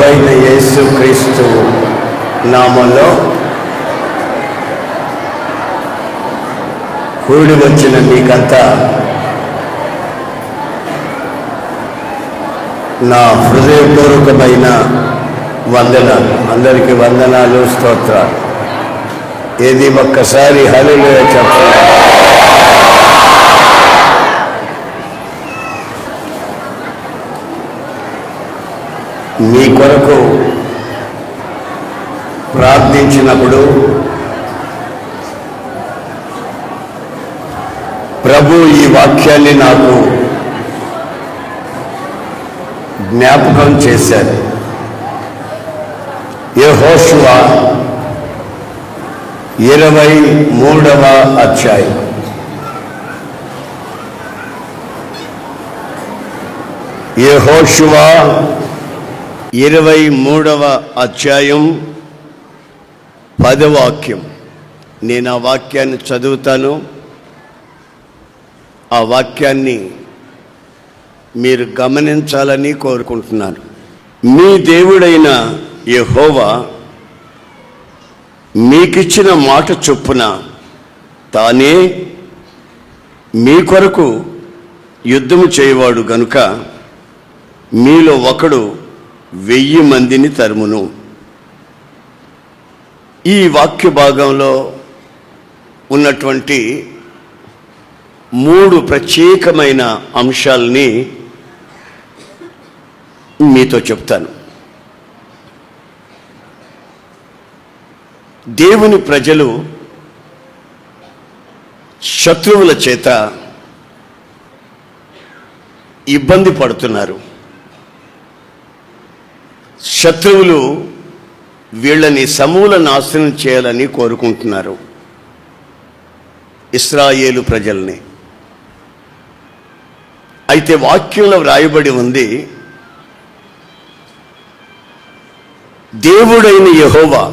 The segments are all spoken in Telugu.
ప్రభువైన యేసుక్రీస్తు నామములో కూడి వచ్చిన మీకంతా నా హృదయపూర్వకమైన వందనాలు. అందరికీ వందనాలు, స్తోత్రాలు. ఏది ఒక్కసారి హల్లెలూయా చెప్పండి. మీ కొరకు ప్రార్థించినప్పుడు ప్రభు ఈ వాక్యాన్ని నాకు జ్ఞాపకం చేశారు. యెహోషువ 23వ అధ్యాయం. యెహోషువ 23వ అధ్యాయం 10వ వాక్యం. నేను ఆ వాక్యాన్ని చదువుతాను. ఆ వాక్యాన్ని మీరు గమనించాలని కోరుకుంటున్నాను. మీ దేవుడైన యెహోవా మీకిచ్చిన మాట చొప్పున తానే మీ కొరకు యుద్ధము చేయవాడు గనుక మీలో ఒకడు 1000 మందిని తరుమును. ఈ వాక్య భాగంలో ఉన్నటువంటి 3 ప్రత్యేకమైన అంశాలని మీతో చెప్తాను. దేవుని ప్రజలు శత్రువుల చేత ఇబ్బంది పడుతున్నారు. శత్రువులు వీళ్ళని సమూల నాశనం చేయాలని కోరుకుంటున్నారు ఇశ్రాయేలు ప్రజల్ని. అయితే వాక్యంలో వ్రాయబడి ఉంది, దేవుడైన యెహోవా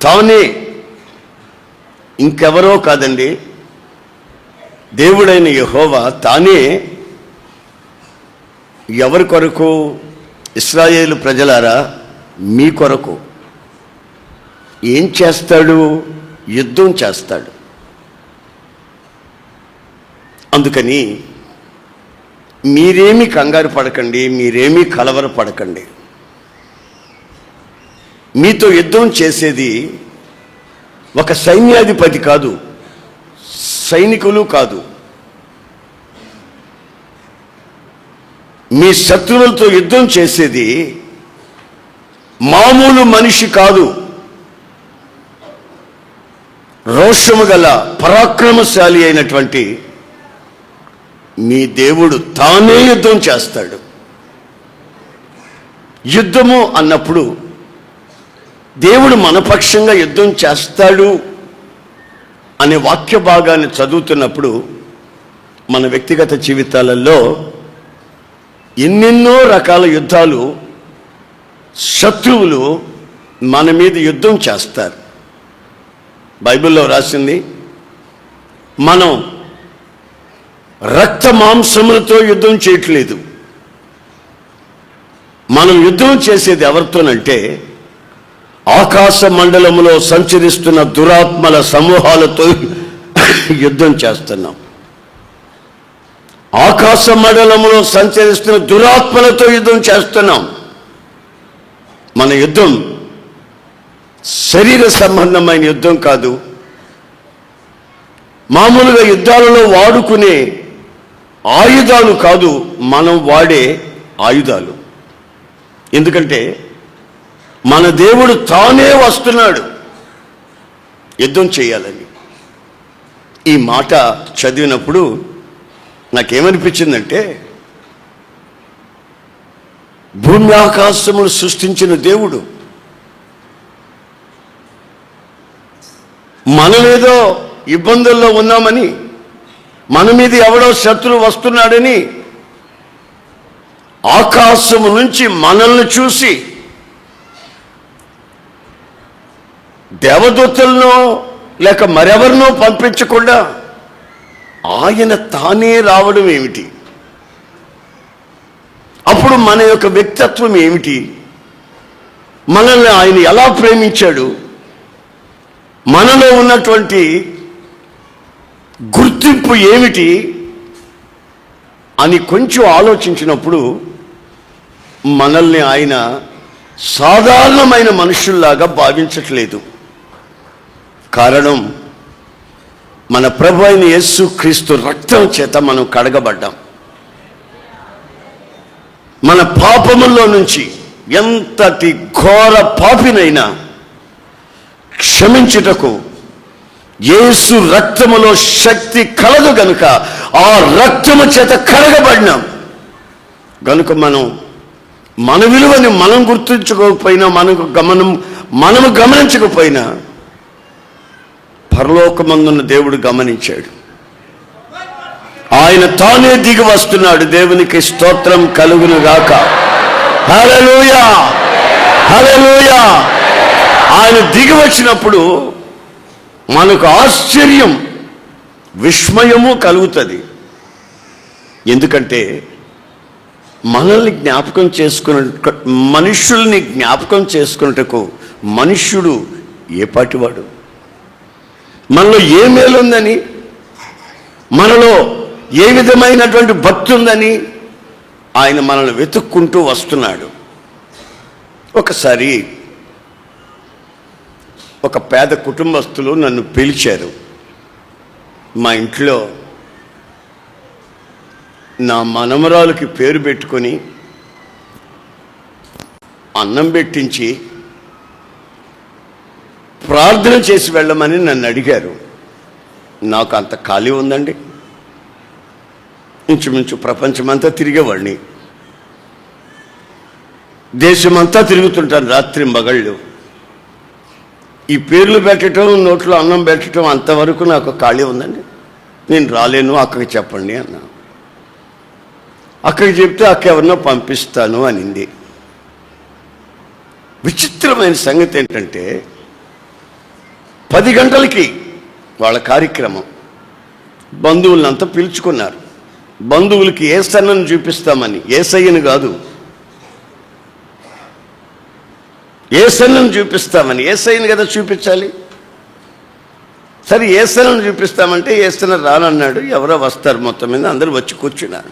తానే, ఇంకెవరో కాదండి, దేవుడైన యెహోవా తానే ఎవరి కొరకు? ఇశ్రాయేలు ప్రజలారా, మీ కొరకు ఏం చేస్తాడు? యుద్ధం చేస్తాడు. అందుకని మీరేమీ కంగారు పడకండి, మీరేమీ కలవరపడకండి. మీతో యుద్ధం చేసేది ఒక సైన్యాధిపతి కాదు, సైనికులు కాదు. మీ శత్రువులతో యుద్ధం చేసేది మామూలు మనిషి కాదు, రోషము గల పరాక్రమశాలి అయినటువంటి మీ దేవుడు తానే యుద్ధం చేస్తాడు. యుద్ధము అన్నప్పుడు దేవుడు మనపక్షంగా యుద్ధం చేస్తాడు అనే వాక్య భాగాన్ని చదువుతున్నప్పుడు మన వ్యక్తిగత జీవితాలలో ఎన్నెన్నో రకాల యుద్ధాలు, శత్రువులు మన మీద యుద్ధం చేస్తారు. బైబిల్లో రాసింది, మనం రక్త మాంసములతో యుద్ధం చేయట్లేదు. మనం యుద్ధం చేసేది ఎవరితోనంటే ఆకాశ మండలములో సంచరిస్తున్న దురాత్మల సమూహాలతో యుద్ధం చేస్తున్నాం. ఆకాశ మండలములో సంచరిస్తున్న దురాత్మలతో యుద్ధం చేస్తున్నాం. మన యుద్ధం శరీర సంబంధమైన యుద్ధం కాదు, మామూలుగా యుద్ధాలలో వాడుకునే ఆయుధాలు కాదు, మనం వాడే ఆయుధాలు. ఎందుకంటే మన దేవుడు తానే వస్తున్నాడు యుద్ధం చేయాలని. ఈ మాట చదివినప్పుడు నాకేమనిపించిందంటే, భూమి ఆకాశములు సృష్టించిన దేవుడు మనమేదో ఇబ్బందుల్లో ఉన్నామని, మన మీద ఎవడో శత్రువు వస్తున్నాడని ఆకాశము నుంచి మనల్ని చూసి దేవదూతలను లేక మరెవరినో పంపించకుండా ఆయన తానే రావడం ఏమిటి? అప్పుడు మన యొక్క వ్యక్తిత్వం ఏమిటి? మనల్ని ఆయన ఎలా ప్రేమించాడు, మనలో ఉన్నటువంటి గుర్తింపు ఏమిటి అని కొంచెం ఆలోచించినప్పుడు మనల్ని ఆయన సాధారణమైన మనుషుల్లాగా భావించట్లేదు. కారణం, మన ప్రభు అయిన యేసుక్రీస్తు రక్తం చేత మనం కడగబడ్డాం. మన పాపముల్లో నుంచి ఎంతటి ఘోర పాపినైనా క్షమించుటకు యేసు రక్తములో శక్తి కలదు గనుక ఆ రక్తము చేత కడగబడినాం. గనుక మన విలువని మనం గుర్తించుకోకపోయినా, మనము గమనించకపోయినా పరలోకమందున్న దేవుడు గమనించాడు. ఆయన తానే దిగి వస్తున్నాడు. దేవునికి స్తోత్రం కలుగును గాక. హల్లెలూయా, హల్లెలూయా. ఆయన దిగి వచ్చినప్పుడు మనకు ఆశ్చర్యం, విస్మయము కలుగుతుంది. ఎందుకంటే మనల్ని జ్ఞాపకం మనుష్యుల్ని జ్ఞాపకం చేసుకున్నటకు మనుష్యుడు ఏ పాటివాడు, మనలో ఏ మేలుందని, మనలో ఏ విధమైనటువంటి భక్తి ఉందని ఆయన మనల్ని వెతుక్కుంటూ వస్తున్నాడు. ఒకసారి ఒక పేద కుటుంబస్తులు నన్ను పిలిచారు. మా ఇంట్లో నా మనమరాలకి పేరు పెట్టుకొని అన్నం పెట్టించి ప్రార్థన చేసి వెళ్ళమని నన్ను అడిగారు. నాకు అంత ఖాళీ ఉందండి. ఇంచుమించు ప్రపంచమంతా తిరిగేవాడిని, దేశమంతా తిరుగుతుంటాను రాత్రి మగళ్ళు. ఈ పేర్లు పెట్టడం, నోట్లో అన్నం పెట్టడం అంతవరకు నాకు ఖాళీ ఉందండి. నేను రాలేను, అక్కకి చెప్పండి అన్నా. అక్కడికి చెప్తే అక్క ఎవరినో పంపిస్తాను అనింది. విచిత్రమైన సంగతి ఏంటంటే 10 గంటలకి వాళ్ళ కార్యక్రమం. బంధువులంతా పిలుచుకున్నారు. బంధువులకి యేసయ్యను చూపిస్తామని, యేసయ్యను కాదు, యేసయ్యను చూపిస్తామని. యేసయ్యను కదా చూపించాలి. సరే యేసయ్యను చూపిస్తామంటే యేసయ్య రానన్నాడు. ఎవరో వస్తారు, మొత్తం మీద అందరూ వచ్చి కూర్చున్నారు.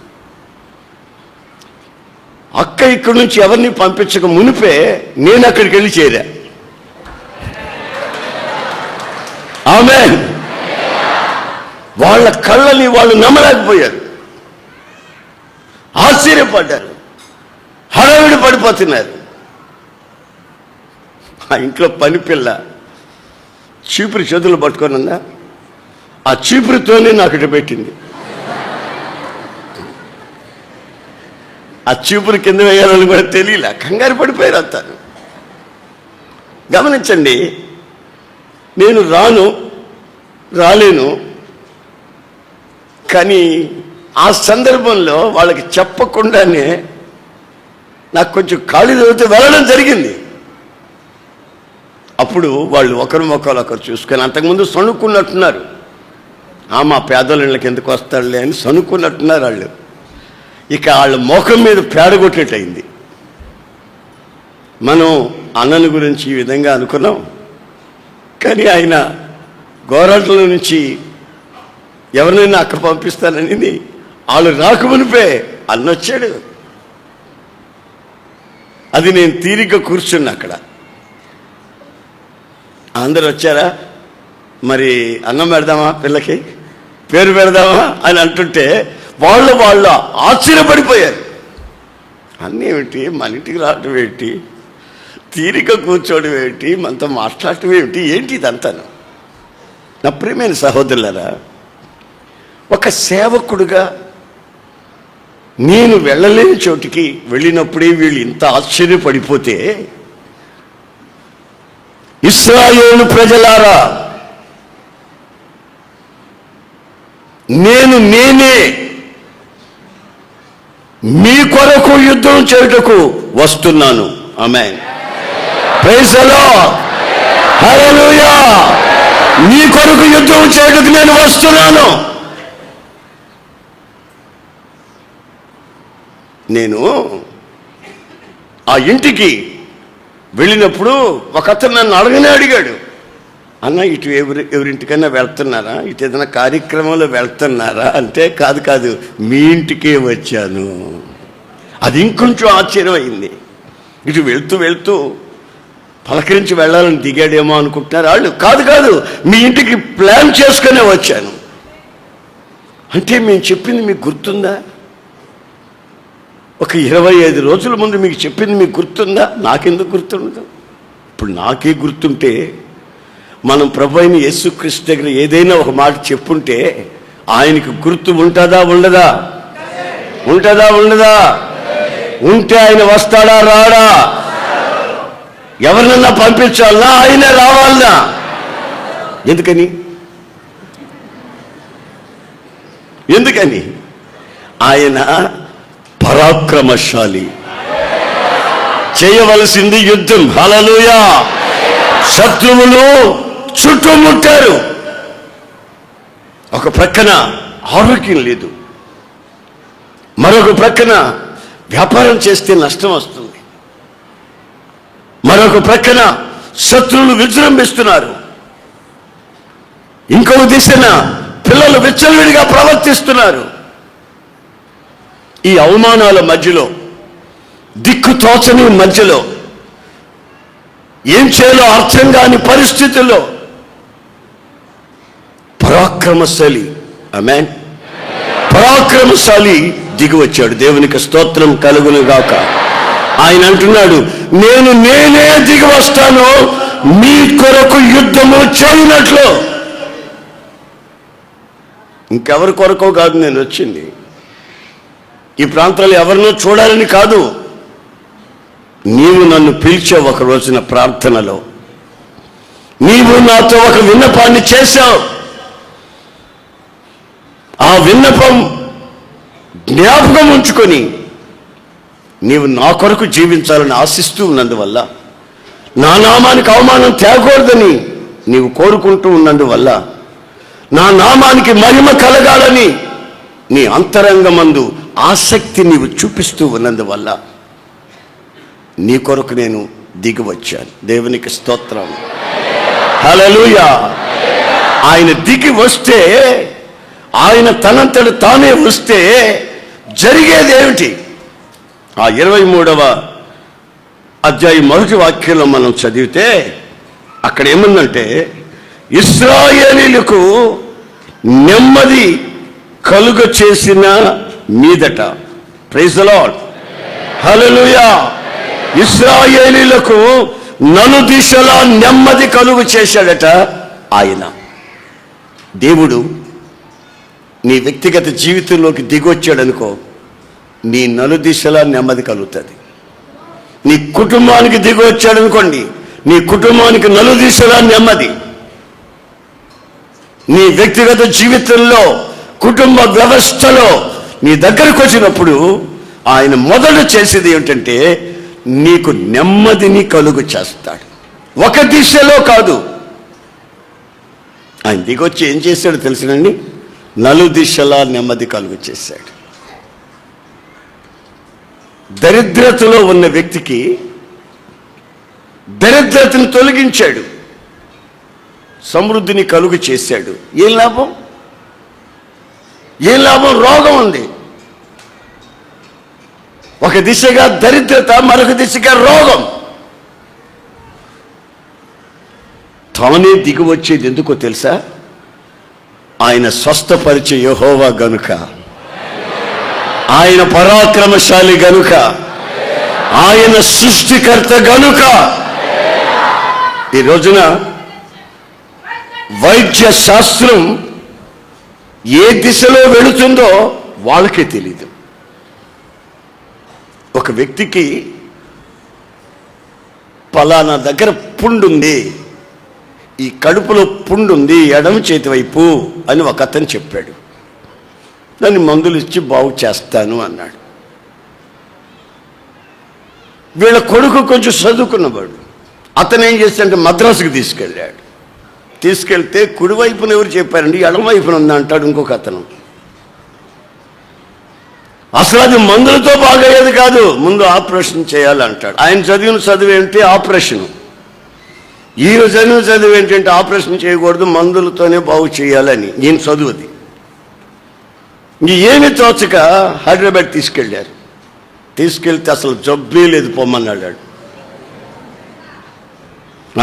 అక్క ఇక్కడి నుంచి ఎవరిని పంపించక మునిపే నేను అక్కడికి వెళ్ళి చేరా. ఆమేన్. వాళ్ళ కళ్ళని వాళ్ళు నమ్మలేకపోయారు, ఆశ్చర్యపడ్డారు, హడావిడి పడిపోతున్నారు. ఆ ఇంట్లో పని పిల్ల చీపురు చేతులు పట్టుకొని ఉందా, ఆ చీపురుతోనే నాకు ఇటు పెట్టింది. ఆ చీపురు కింద వేయాలని కూడా తెలియలే, కంగారు పడిపోయారు అంతా. గమనించండి, నేను రాలేను, కానీ ఆ సందర్భంలో వాళ్ళకి చెప్పకుండానే నాకు కొంచెం ఖాళీ చదివితే వెళ్ళడం జరిగింది. అప్పుడు వాళ్ళు ఒకరు మొక్కలు ఒకరు చూసుకొని, అంతకుముందు సణుక్కున్నట్టున్నారు. మా పేదోళ్ళకి ఎందుకు వస్తాడులే అని సణుక్కున్నట్టున్నారు వాళ్ళు. ఇక వాళ్ళ మోకం మీద పేడగొట్టేటయింది. మనం అన్నని గురించి ఈ విధంగా అనుకున్నాం, కానీ ఆయన గోరంట్ల నుంచి ఎవరినైనా అక్క పంపిస్తానని వాళ్ళు రాకమునిపే అన్నొచ్చాడు. అది నేను తీరిక కూర్చున్నా అక్కడ. అందరు వచ్చారా, మరి అన్నం పెడదామా, పిల్లకి పేరు పెడదామా అని అంటుంటే వాళ్ళు ఆశ్చర్యపడిపోయారు. అన్నీ ఏమిటి, మన ఇంటికి రావటం ఏంటి, తీరిక కూర్చోవడం ఏమిటి, మనతో మాట్లాడటం ఏమిటి, ఏంటి ఇదంతాను. నా ప్రియమైన సహోదరులారా, ఒక సేవకుడుగా నేను వెళ్ళలేని చోటికి వెళ్ళినప్పుడే వీళ్ళు ఇంత ఆశ్చర్యపడిపోతే, ఇశ్రాయేలు ప్రజలారా, నేనే మీ కొరకు యుద్ధం చేయుటకు వస్తున్నాను. ఆమేన్. Praise the Lord. హల్లెలూయా. మీ కొరకు యుద్ధం చేయుటకు నేను వస్తున్నాను. నేను ఆ ఇంటికి వెళ్ళినప్పుడు ఒక అతను నన్ను అడిగాడు, అన్న ఇటు ఎవరింటికైనా వెళ్తున్నారా, ఇటు ఏదైనా కార్యక్రమంలో వెళ్తున్నారా అంటే, కాదు మీ ఇంటికే వచ్చాను. అది ఇంకొంచెం ఆశ్చర్యం అయింది. ఇటు వెళ్తూ పలకరించి వెళ్ళాలని దిగాడేమో అనుకుంటున్నారు వాళ్ళు. కాదు మీ ఇంటికి ప్లాన్ చేసుకునే వచ్చాను. అంటే మేము చెప్పింది మీకు గుర్తుందా? ఒక 25 రోజుల ముందు మీకు చెప్పింది మీకు గుర్తుందా? నాకెందుకు గుర్తుండదు? ఇప్పుడు నాకే గుర్తుంటే, మనం ప్రభు అయిన యేసుక్రీస్తు దగ్గర ఏదైనా ఒక మాట చెప్పుంటే ఆయనకి గుర్తు ఉంటుందా ఉండదా? ఉంటే ఆయన వస్తాడా రాడా? ఎవరినన్నా పంపించాలనా ఆయనే రావాలనా? ఎందుకని ఆయన పరాక్రమశాలి. చేయవలసింది యుద్ధం. హల్లెలూయా. శత్రువులు చుట్టుముట్టారు. ఒక ప్రక్కన ఆరోగ్యం లేదు, మరొక ప్రక్కన వ్యాపారం చేస్తే నష్టం వస్తుంది, మరొక ప్రక్కన శత్రువులు విజృంభిస్తున్నారు, ఇంకొక దిశన పిల్లలు విచ్చలవిడిగా ప్రవర్తిస్తున్నారు. ఈ అవమానాల మధ్యలో, దిక్కుతోచని మధ్యలో, ఏం చేయాలో అర్థం కాని పరిస్థితుల్లో పరాక్రమశాలి, ఆమేన్, పరాక్రమశాలి దిగి వచ్చాడు. దేవునికి స్తోత్రం కలుగును గాక. ఆయన అంటున్నాడు, నేనే దిగి వస్తాను మీ కొరకు యుద్ధము చేయనట్లు. ఇంకెవరి కొరకో కాదు నేను వచ్చింది. ఈ ప్రాంతాల్లో ఎవరినో చూడాలని కాదు. నీవు నన్ను పిలిచావు ఒక రోజున ప్రార్థనలో, నీవు నాతో ఒక విన్నపాన్ని చేశావు. ఆ విన్నపం జ్ఞాపకం ఉంచుకొని నీవు నా కొరకు జీవించాలని ఆశిస్తూ ఉన్నందువల్ల, నా నామానికి అవమానం తేకూడదని నీవు కోరుకుంటూ ఉన్నందువల్ల, నా నామానికి మహిమ కలగాలని నీ అంతరంగమందు ఆసక్తి నీవు చూపిస్తూ ఉన్నందువల్ల నీ కొరకు నేను దిగి వచ్చాను. దేవునికి స్తోత్రం. హల్లెలూయా. ఆయన దిగి వస్తే, ఆయన తనంతట తానే వస్తే జరిగేది ఏమిటి? ఆ 23వ అధ్యాయం 1వ వాక్యంలో మనం చదివితే అక్కడ ఏముందంటే, ఇశ్రాయేలీయులకు నెమ్మది కలుగ చేసిన మీదట, ప్రైజ్ ది లార్డ్, హల్లెలూయా, ఇశ్రాయేలీయులకు నలుదిశలా నెమ్మది కలుగు చేశాడట ఆయన. దేవుడు నీ వ్యక్తిగత జీవితంలోకి దిగొచ్చాడనుకో, నీ నలుదిశలా నెమ్మది కలుగుతుంది. నీ కుటుంబానికి దిగొచ్చాడనుకోండి, నీ కుటుంబానికి నలుదిశలా నెమ్మది. నీ వ్యక్తిగత జీవితంలో, కుటుంబ వ్యవస్థలో నీ దగ్గరకు వచ్చినప్పుడు ఆయన మొదట చేసేది ఏమిటంటే, నీకు నెమ్మదిని కలుగు చేస్తాడు. ఒక దిశలో కాదు. ఆయన దిగొచ్చి ఏం చేశాడో తెలుసునండి, నలుదిశలా నెమ్మది కలుగు చేశాడు. దరిద్రతలో ఉన్న వ్యక్తికి దరిద్రతను తొలగించాడు, సమృద్ధిని కలుగు చేశాడు. ఏం లాభం? రోగం ఉంది. ఒక దిశగా దరిద్రత, మరొక దిశగా రోగం. తానే దిగి వచ్చేది ఎందుకో తెలుసా? ఆయన స్వస్థపరిచే యెహోవా గనుక, ఆయన పరాక్రమశాలి గనుక, ఆయన సృష్టికర్త గనుక. ఈ రోజున వైద్య శాస్త్రం ఏ దిశలో వెళుతుందో వాళ్ళకే తెలీదు. ఒక వ్యక్తికి పలానా దగ్గర పుండుంది, ఈ కడుపులో పుండుంది ఎడమ చేతి వైపు అని ఒక అతను చెప్పాడు. దాన్ని మందులు ఇచ్చి బాగు చేస్తాను అన్నాడు. వీళ్ళ కొడుకు కొంచెం చదువుకున్నవాడు. అతను ఏం చేస్తాడంటే మద్రాసుకు తీసుకెళ్ళాడు. తీసుకెళ్తే కుడివైపున ఎవరు చెప్పారండి, ఎడమవైపున ఉంది అంటాడు ఇంకొక అతను. అసలు అది మందులతో బాగయ్యేది కాదు, ముందు ఆపరేషన్ చేయాలంటాడు. ఆయన చదివిన చదువు ఏంటి? ఆపరేషన్. ఈయన చదివిన చదువు ఏంటంటే ఆపరేషన్ చేయకూడదు, మందులతోనే బాగు చేయాలని. ఈయన చదువుది. ఏమి తోచక హైదరాబాద్ తీసుకెళ్ళారు. తీసుకెళ్తే అసలు జబ్బే లేదు, పొమ్మన్నాడు.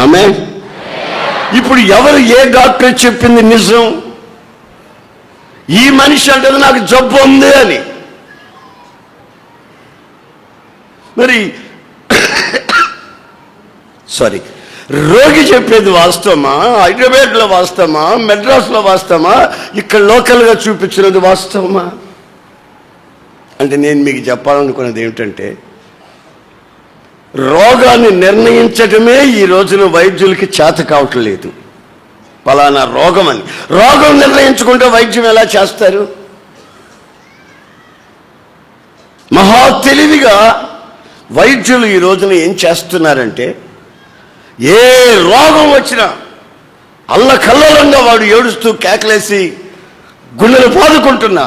ఆమె ఇప్పుడు ఎవరు, ఏ డాక్టర్ చెప్పింది నిజం? ఈ మనిషి అంటారు నాకు జబ్బు ఉంది అని. మరి సారీ, రోగి చెప్పేది వాస్తవమా? హైదరాబాద్లో వాస్తవమా? మెడ్రాస్లో వాస్తవమా? ఇక్కడ లోకల్గా చూపించినది వాస్తవమా? అంటే నేను మీకు చెప్పాలనుకున్నది ఏమిటంటే, రోగాన్ని నిర్ణయించడమే ఈ రోజున వైద్యులకి చేత కావటం లేదు. ఫలానా రోగం అని రోగం నిర్ణయించుకుంటే వైద్యం ఎలా చేస్తారు? మహా తెలివిగా వైద్యులు ఈ రోజున ఏం చేస్తున్నారంటే, ఏ రోగం వచ్చినా అల్లకల్లోలంగా వాడు ఏడుస్తూ కేకలేసి గుండెలు బాదుకుంటున్నా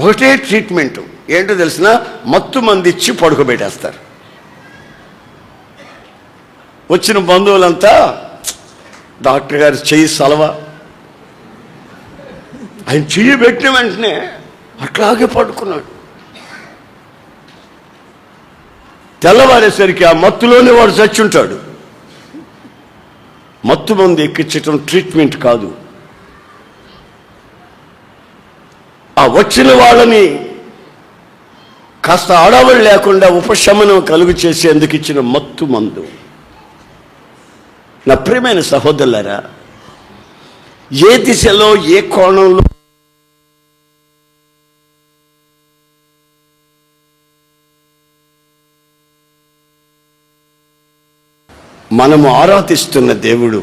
ఒకటే ట్రీట్మెంటు. ఏంటో తెలిసిన, మత్తు మంది ఇచ్చి పడుకోబెట్టేస్తారు. వచ్చిన బంధువులంతా డాక్టర్ గారు చెయ్యి సలవ, ఆయన చెయ్యి పెట్టిన వెంటనే అట్లాగే పడుకున్నాడు. తెల్లవారేసరికి ఆ మత్తులోనే వాడు చచ్చుంటాడు. మత్తు మంది ఎక్కించటం ట్రీట్మెంట్ కాదు. ఆ వచ్చిన వాళ్ళని కాస్త ఆడవాళ్ళు లేకుండా ఉపశమనం కలుగు చేసేందుకు ఇచ్చిన మత్తు మందు. నా ప్రియమైన సహోదరులారా, ఏ దిశలో ఏ కోణంలో మనము ఆరాధిస్తున్న దేవుడు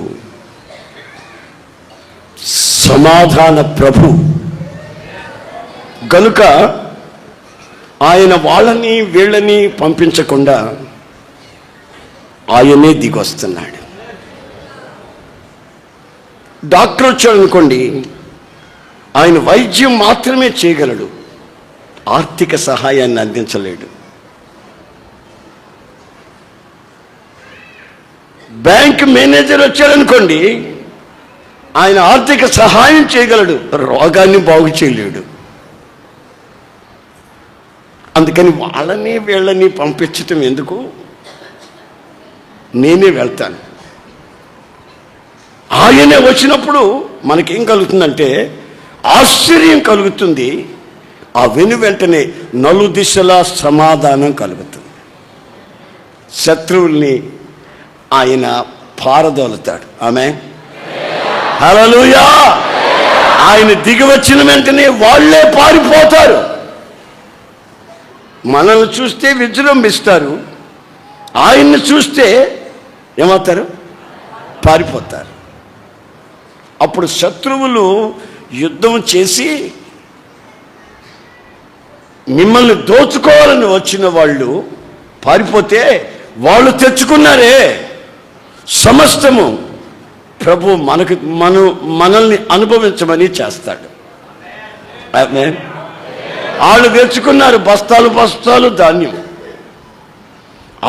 సమాధాన ప్రభు గనుక ఆయన వాళ్ళని వీళ్ళని పంపించకుండా ఆయనే దిగొస్తున్నాడు. డాక్టర్ వచ్చాడు అనుకోండి, ఆయన వైద్యం మాత్రమే చేయగలడు, ఆర్థిక సహాయాన్ని అందించలేడు. బ్యాంక్ మేనేజర్ వచ్చాడనుకోండి, ఆయన ఆర్థిక సహాయం చేయగలడు, రోగాన్ని బాగు చేయలేడు. అందుకని వాళ్ళని వీళ్ళని పంపించటం ఎందుకు, నేనే వెళ్తాను. ఆయనే వచ్చినప్పుడు మనకేం కలుగుతుందంటే ఆశ్చర్యం కలుగుతుంది. ఆ వెంటనే నలుదిశలా సమాధానం కలుగుతుంది. శత్రువుల్ని ఆయన పారదోలుతాడు. ఆమె హల్లెలూయా. ఆయన దిగి వచ్చిన వెంటనే వాళ్ళే పారిపోతారు. మనల్ని చూస్తే విజృంభిస్తారు, ఆయన్ని చూస్తే ఏమవుతారు? పారిపోతారు. అప్పుడు శత్రువులు యుద్ధం చేసి మిమ్మల్ని దోచుకోవాలని వచ్చిన వాళ్ళు పారిపోతే, వాళ్ళు తెచ్చుకున్నారే సమస్తము ప్రభు మనల్ని అనుభవించమని చేస్తాడు. వాళ్ళు తెచ్చుకున్నారు బస్తాలు బస్తాలు ధాన్యం,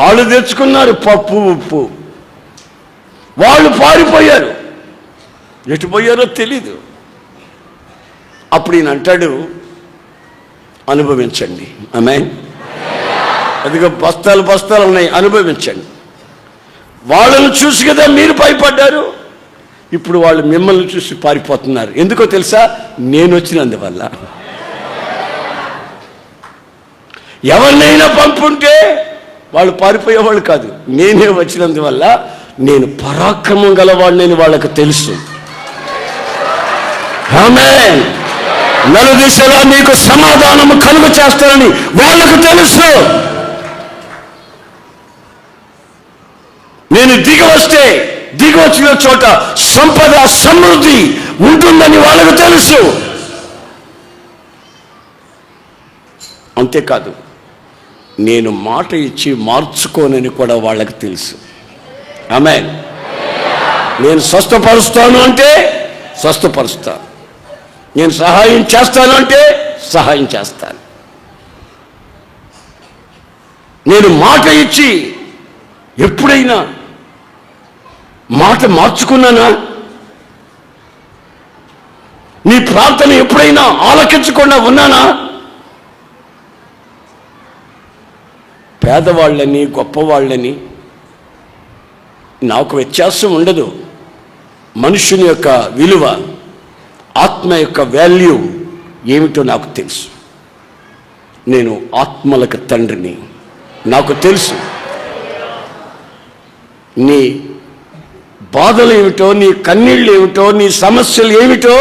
వాళ్ళు తెచ్చుకున్నారు పప్పు ఉప్పు, వాళ్ళు పారిపోయారు. ఎటు పోయారో తెలీదు. అప్పుడు ఈయన అంటాడు, అనుభవించండి. ఆమేన్. అదిగో బస్తాలు బస్తాలు ఉన్నాయి, అనుభవించండి. వాళ్ళను చూసి కదా మీరు భయపడ్డారు, ఇప్పుడు వాళ్ళు మిమ్మల్ని చూసి పారిపోతున్నారు. ఎందుకో తెలుసా? నేను వచ్చినందువల్ల. ఎవరినైనా పంపుంటే వాళ్ళు పారిపోయేవాళ్ళు కాదు, నేనే వచ్చినందువల్ల. నేను పరాక్రమం గలవాడిని వాళ్ళకు తెలుసు. ఆమేన్. నలుదిశలా నీకు సమాధానము కలుగు చేస్తానని వాళ్ళకు తెలుసు. నేను దిగి వచ్చిన చోట సంపద సమృద్ధి ఉంటుందని వాళ్ళకు తెలుసు. అంతేకాదు, నేను మాట ఇచ్చి మార్చుకోనని కూడా వాళ్ళకి తెలుసు. ఆమేన్. నేను స్వస్థపరుస్తాను అంటే స్వస్థపరుస్తాను, నేను సహాయం చేస్తాను అంటే సహాయం చేస్తాను. నేను మాట ఇచ్చి ఎప్పుడైనా మాట మార్చుకున్నానా? నీ ప్రార్థన ఎప్పుడైనా ఆలకించకుండా ఉన్నానా? పేదవాళ్ళని గొప్పవాళ్ళని నాకు వ్యత్యాసం ఉండదు. మనుషుని యొక్క విలువ, ఆత్మ యొక్క వాల్యూ ఏమిటో నాకు తెలుసు. నేను ఆత్మలకు తండ్రిని, నాకు తెలుసు. నీ బాధలు ఏమిటో, నీ కన్నీళ్ళు ఏమిటో, నీ సమస్యలు ఏమిటో,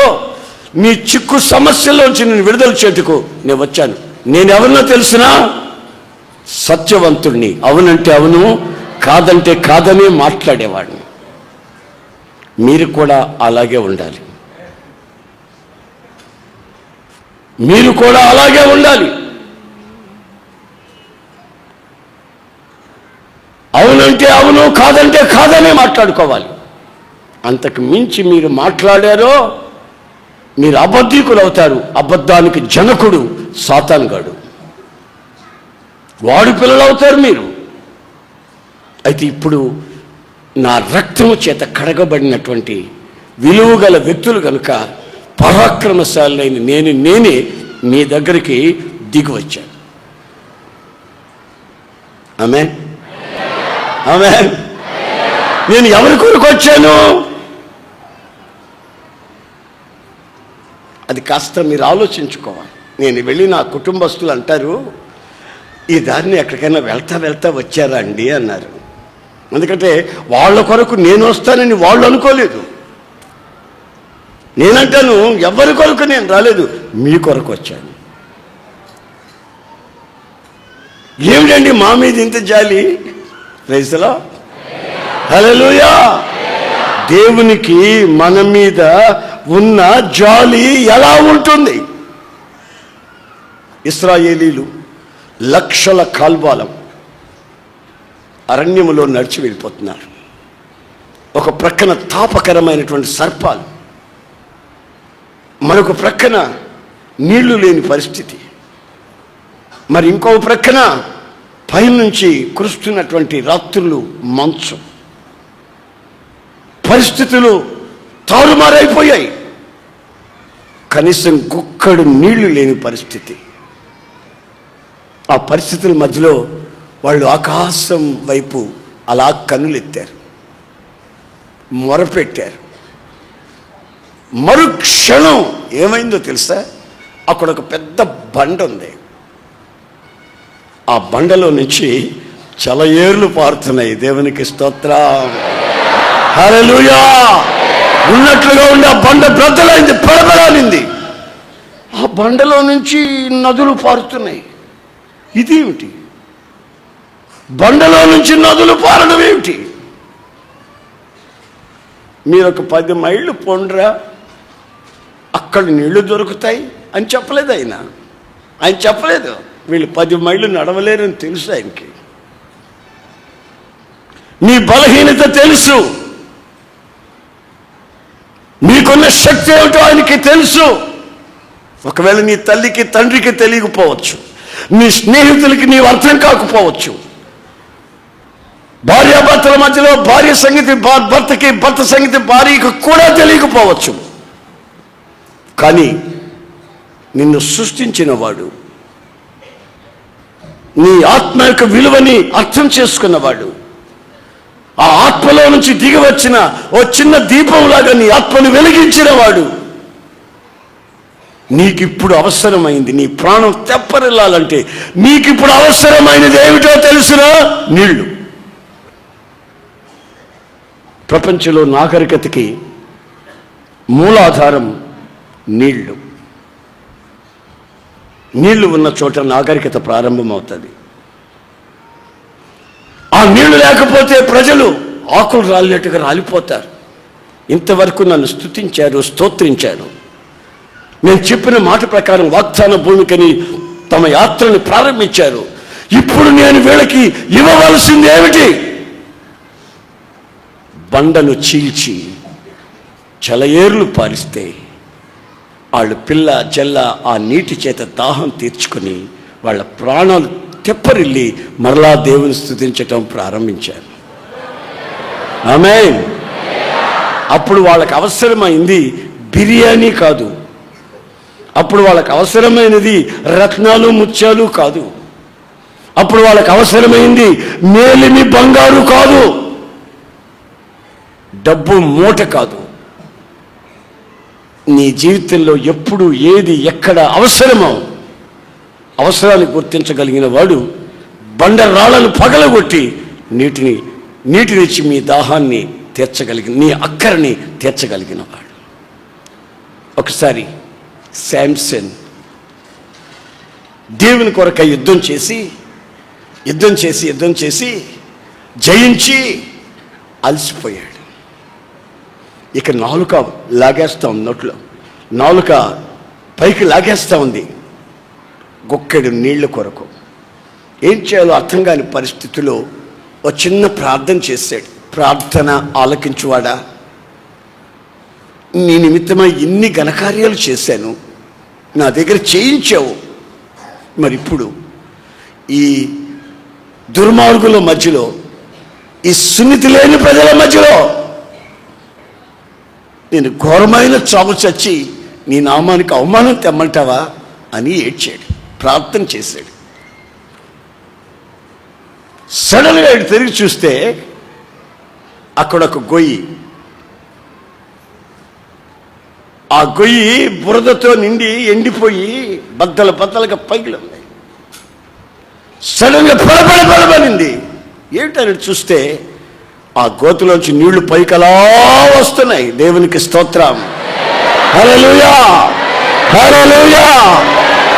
నీ చిక్కు సమస్యల్లోంచి నేను విడుదల చేటుకు నేను వచ్చాను. నేను ఎవరినో తెలుసునా? సత్యవంతుడిని. అవునంటే అవును, కాదంటే కాదని మాట్లాడేవాడిని. మీరు కూడా అలాగే ఉండాలి. మీరు కూడా అలాగే ఉండాలి. అవునంటే అవును, కాదంటే కాదనే మాట్లాడుకోవాలి. అంతకు మించి మీరు మాట్లాడారో మీరు అబద్ధీకులు అవుతారు. అబద్ధానికి జనకుడు సాతానుగాడు, వాడు పిల్లలు అవుతారు మీరు. అయితే ఇప్పుడు నా రక్తము చేత కడగబడినటువంటి విలువగల వ్యక్తులు కనుక పరాక్రమశాలైన నేనే మీ దగ్గరికి దిగి వచ్చాను. ఆమేన్, ఆమేన్. నేను ఎవరి కొరకు వచ్చాను? అది కాస్త మీరు ఆలోచించుకోవాలి. నేను వెళ్ళి నా కుటుంబస్తులు అంటారు, ఈ దారిని ఎక్కడికైనా వెళ్తా వచ్చారా అండి అన్నారు. ఎందుకంటే వాళ్ళ కొరకు నేను వస్తానని వాళ్ళు అనుకోలేదు. నేనంటాను, ఎవరి కొరకు నేను రాలేదు, మీ కొరకు వచ్చాను. ఏమిటండి మా మీద ఇంత జాలి? ప్రైజ్ ది లార్డ్, హల్లెలూయా. దేవునికి మన మీద ఉన్న జాలి ఎలా ఉంటుంది? ఇశ్రాయేలీలు లక్షల కాల్వాలం అరణ్యములో నడిచి వెళ్ళిపోతున్నారు. ఒక ప్రక్కన తాపకరమైనటువంటి సర్పాలు, మరొక ప్రక్కన నీళ్లు లేని పరిస్థితి, మరి ఇంకో ప్రక్కన పైనుంచి కురుస్తున్నటువంటి రాత్రులు మంచు. పరిస్థితులు తారుమారైపోయాయి. కనీసం గుక్కడు నీళ్లు లేని పరిస్థితి. ఆ పరిస్థితుల మధ్యలో వాళ్ళు ఆకాశం వైపు అలా కన్నులెత్తారు, మొరపెట్టారు. మరుక్షణం ఏమైందో తెలుసా? అక్కడ ఒక పెద్ద బండ ఉంది. ఆ బండలో నుంచి చలయేర్లు పారుతున్నాయి. దేవునికి స్తోత్రం, హల్లెలూయా. ఉన్నట్లుగా ఉండి ఆ బండ బ్రద్దలైంది, పడబడాలింది. ఆ బండలో నుంచి నదులు పారుతున్నాయి. ఇదేమిటి? బండలో నుంచి నదులు పారడం ఏమిటి? మీరు ఒక 10 మైళ్ళు పొండ్రా, అక్కడ నీళ్లు దొరుకుతాయి అని చెప్పలేదు ఆయన చెప్పలేదు. వీళ్ళు 10 మైళ్ళు నడవలేరని తెలుసు ఆయనకి. నీ బలహీనత తెలుసు, నీకున్న శక్తి ఏమిటో ఆయనకి తెలుసు. ఒకవేళ నీ తల్లికి తండ్రికి తెలియకపోవచ్చు, నీ స్నేహితులకి నీవు అర్థం కాకపోవచ్చు, భార్యాభర్తల మధ్యలో భార్య సంగతి భర్తకి, భర్త సంగతి భార్యకు కూడా తెలియకపోవచ్చు. కానీ నిన్ను సృష్టించిన వాడు, నీ ఆత్మ యొక్క విలువని అర్థం చేసుకున్నవాడు, ఆ ఆత్మలో నుంచి దిగి వచ్చిన ఓ చిన్న దీపంలాగా నీ ఆత్మను వెలిగించిన వాడు, నీకిప్పుడు అవసరమైంది, నీ ప్రాణం తెప్పరిల్లాలంటే నీకిప్పుడు అవసరమైనది ఏమిటో తెలుసునా? నీళ్లు. ప్రపంచంలో నాగరికతకి మూలాధారం నీళ్లు. నీళ్లు ఉన్న చోట నాగరికత ప్రారంభమవుతుంది. ఆ నీళ్లు లేకపోతే ప్రజలు ఆకులు రాలినట్టుగా రాలిపోతారు. ఇంతవరకు నన్ను స్తుతించారు, స్తోత్రించారు. నేను చెప్పిన మాట ప్రకారం వాగ్దాన భూమికని తమ యాత్రని ప్రారంభించారు. ఇప్పుడు నేను వీళ్ళకి ఇవ్వవలసింది ఏమిటి? బండను చీల్చి చలయేర్లు పారిస్తే వాళ్ళు పిల్ల జల్ల ఆ నీటి చేత దాహం తీర్చుకొని వాళ్ళ ప్రాణాలు తెప్పరిల్లి మరలా దేవుని స్తుతించటం ప్రారంభించారు. ఆమేన్. అప్పుడు వాళ్ళకి అవసరమైంది బిర్యానీ కాదు, అప్పుడు వాళ్ళకి అవసరమైనది రత్నాలు ముత్యాలు కాదు, అప్పుడు వాళ్ళకి అవసరమైంది మేలిమి బంగారు కాదు, డబ్బు మూట కాదు. నీ జీవితంలో ఎప్పుడు ఏది ఎక్కడ అవసరమో అవసరాన్ని గుర్తించగలిగిన వాడు బండరాళ్లను పగలగొట్టి నీటినిచ్చి మీ దాహాన్ని తీర్చగలిగిన, నీ అక్కరని తీర్చగలిగిన వాడు. ఒకసారి శాంసన్ దేవుని కొరకై యుద్ధం చేసి జయించి అలసిపోయాడు. ఇక నాలుక లాగేస్తా ఉంది, నోట్లో నాలుక పైకి లాగేస్తూ ఉంది గుక్కెడు నీళ్ల కొరకు. ఏం చేయాలో అర్థం కాని పరిస్థితిలో ఒక చిన్న ప్రార్థన చేశాడు. ప్రార్థన ఆలకించువాడా, నీ నిమిత్తమై ఇన్ని ఘనకార్యాలు చేశాను, నా దగ్గర చేయించావు, మరి ఇప్పుడు ఈ దుర్మార్గుల మధ్యలో, ఈ సున్నితి లేని ప్రజల మధ్యలో నేను ఘోరమైన చావు చచ్చి నీ నామానికి అవమానం తెమ్మంటావా అని ఏడ్చాడు, ప్రార్థన చేశాడు. సడన్గా తిరిగి చూస్తే అక్కడ ఒక గొయ్యి, ఆ గొయ్యి బురదతో నిండి ఎండిపోయి బద్దలుగా పైకి ఉన్నాయి. సడన్గా పడబడింది. ఏమిటని చూస్తే ఆ గోతులోంచి నీళ్లు పైకి అలా వస్తున్నాయి. దేవునికి స్తోత్రం. హల్లెలూయా, హల్లెలూయా,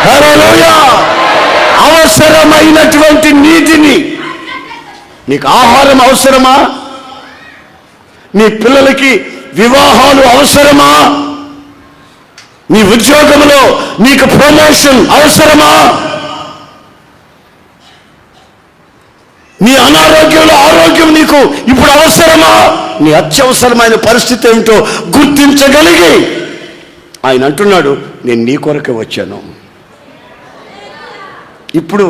హల్లెలూయా. అవసరమైనటువంటి నీటిని, నీకు ఆహారం అవసరమా? నీ పిల్లలకి వివాహాలు అవసరమా? నీ ఉద్యోగంలో నీకు ప్రమోషన్ అవసరమా? నీ అనారోగ్యంలో ఆరోగ్యం నీకు ఇప్పుడు అవసరమా? నీ అత్యవసరమైన పరిస్థితి ఏమిటో గుర్తించగలిగి ఆయన అంటున్నాడు, నేను నీ కొరకే వచ్చాను. ఇప్పుడు